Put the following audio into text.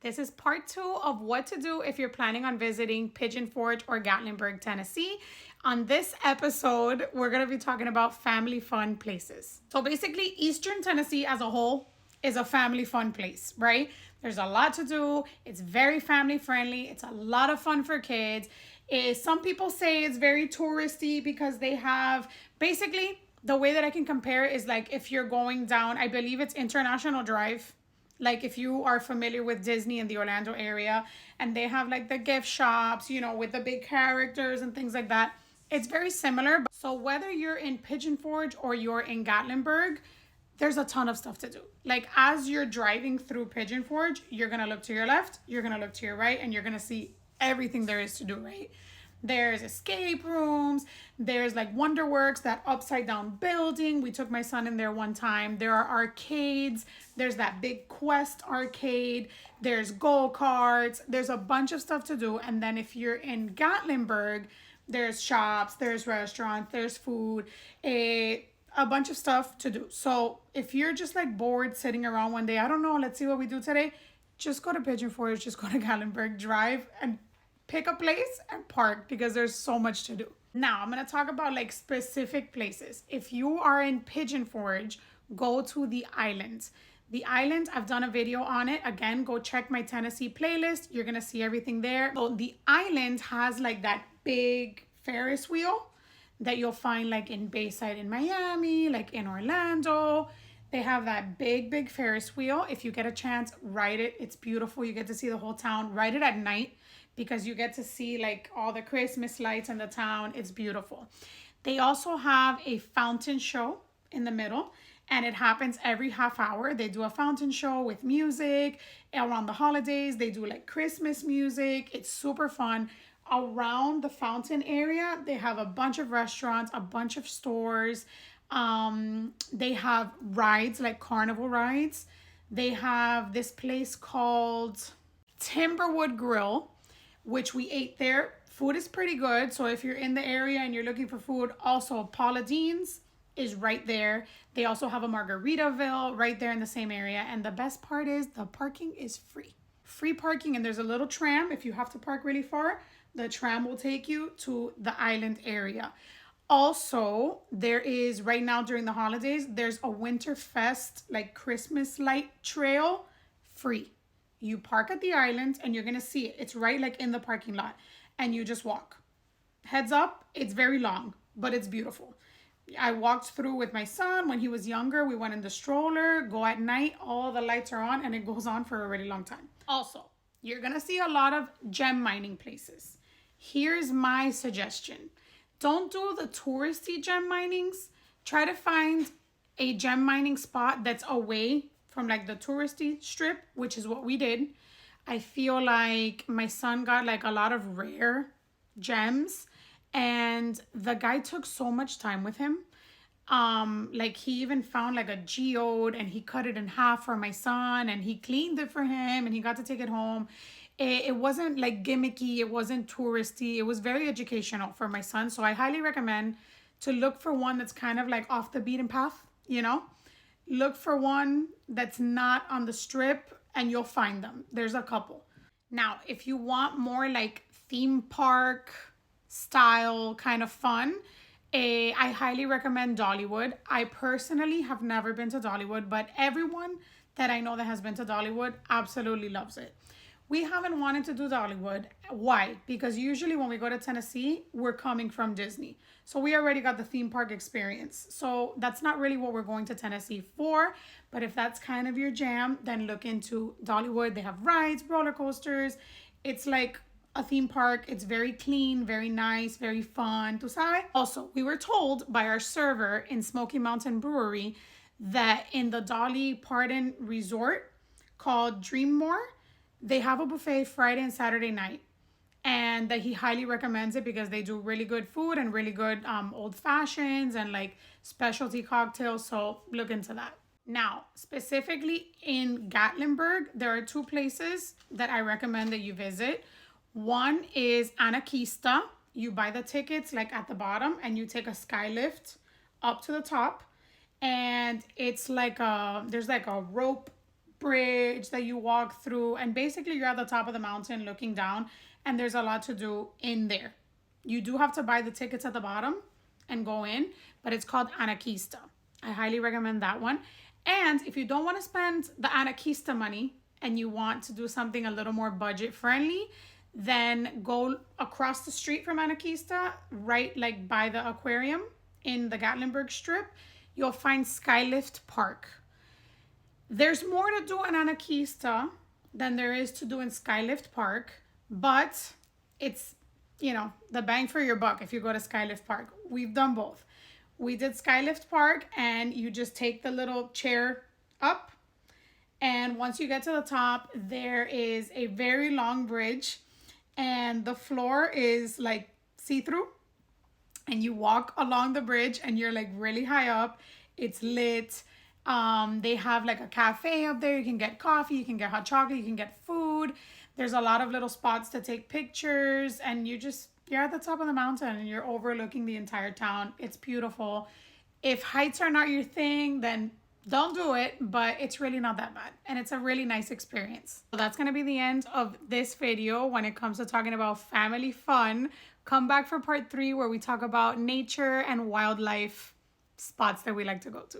This is part 2 of what to do if you're planning on visiting Pigeon Forge or Gatlinburg, Tennessee. On this episode, we're going to be talking about family fun places. So basically, Eastern Tennessee as a whole is a family fun place, right? There's a lot to do. It's very family friendly. It's a lot of fun for kids. Some people say it's very touristy because they have basically the way that I can compare it is like if you're going down, I believe it's International Drive. Like if you are familiar with Disney in the Orlando area and they have like the gift shops, you know, with the big characters and things like that. It's very similar. So whether you're in Pigeon Forge or you're in Gatlinburg, there's a ton of stuff to do. Like as you're driving through Pigeon Forge, you're going to look to your left, you're going to look to your right, and you're going to see everything there is to do, right? There's escape rooms. There's like Wonderworks, that upside down building. We took my son in there one time. There are arcades. There's that big Quest arcade. There's go-karts. There's a bunch of stuff to do. And then if you're in Gatlinburg, there's shops, there's restaurants, there's food, a bunch of stuff to do. So if you're just like bored sitting around one day, I don't know, let's see what we do today. Just go to Pigeon Forge, just go to Gatlinburg, drive and pick a place and park because there's so much to do. Now, I'm going to talk about like specific places. If you are in Pigeon Forge, go to the island. The island, I've done a video on it. Again, go check my Tennessee playlist. You're going to see everything there. So the island has like that big Ferris wheel that you'll find like in Bayside in Miami, like in Orlando. They have that big Ferris wheel. If you get a chance, ride it. It's beautiful. You get to see the whole town. Ride it at night, because you get to see like all the Christmas lights in the town. It's beautiful. They also have a fountain show in the middle, and it happens every half hour. They do a fountain show with music. Around the holidays, they do like Christmas music. It's super fun. Around the fountain area, they have a bunch of restaurants, a bunch of stores. They have rides, like carnival rides. They have this place called Timberwood Grill, which we ate there. Food is pretty good. So if you're in the area and you're looking for food, also Paula Deen's is right there. They also have a Margaritaville right there in the same area. And the best part is the parking is free. Free parking, and there's a little tram. If you have to park really far, the tram will take you to the island area. Also, there is right now during the holidays, there's a Winterfest like Christmas light trail free. You park at the island and you're going to see it. It's right like in the parking lot, and you just walk. Heads up, it's very long, but it's beautiful. I walked through with my son when he was younger. We went in the stroller, go at night, all the lights are on, and it goes on for a really long time. Also, you're going to see a lot of gem mining places. Here's my suggestion. Don't do the touristy gem minings. Try to find a gem mining spot that's away from like the touristy strip, which is what we did. I feel like my son got like a lot of rare gems, and the guy took so much time with him. Like he even found like a geode and he cut it in half for my son, and he cleaned it for him and he got to take it home. It wasn't like gimmicky, it wasn't touristy, it was very educational for my son. So I highly recommend to look for one that's kind of like off the beaten path, you know? Look for one that's not on the strip and you'll find them. There's a couple. Now, if you want more like theme park style kind of fun, I highly recommend Dollywood. I personally have never been to Dollywood, but everyone that I know that has been to Dollywood absolutely loves it. We haven't wanted to do Dollywood. Why? Because usually when we go to Tennessee, we're coming from Disney. So we already got the theme park experience. So that's not really what we're going to Tennessee for. But if that's kind of your jam, then look into Dollywood. They have rides, roller coasters. It's like a theme park. It's very clean, very nice, very fun. Tu sabes? Also, we were told by our server in Smoky Mountain Brewery that in the Dolly Parton Resort called Dreammore, they have a buffet Friday and Saturday night, and that he highly recommends it because they do really good food and really good old fashions and like specialty cocktails. So look into that. Now, specifically in Gatlinburg, there are two places that I recommend that you visit. One is Anakista. You buy the tickets like at the bottom and you take a sky lift up to the top, and it's like there's like a rope bridge that you walk through, and basically you're at the top of the mountain looking down, and there's a lot to do in there. You do have to buy the tickets at the bottom and go in, but it's called Anarquista. I highly recommend that one. And if you don't want to spend the Anarquista money and you want to do something a little more budget friendly, then go across the street from Anarquista, right like by the aquarium in the Gatlinburg strip, you'll find Skylift Park. There's more to do in Anarquista than there is to do in Skylift Park, but it's, you know, the bang for your buck if you go to Skylift Park. We've done both. We did Skylift Park, and you just take the little chair up, and once you get to the top, there is a very long bridge, and the floor is like see-through, and you walk along the bridge, and you're like really high up. It's lit. They have like a cafe up there. You can get coffee, you can get hot chocolate, you can get food. There's a lot of little spots to take pictures, and you're at the top of the mountain and you're overlooking the entire town. It's beautiful. If heights are not your thing, then don't do it, but it's really not that bad. And it's a really nice experience. So that's gonna be the end of this video when it comes to talking about family fun. Come back for part 3 where we talk about nature and wildlife spots that we like to go to.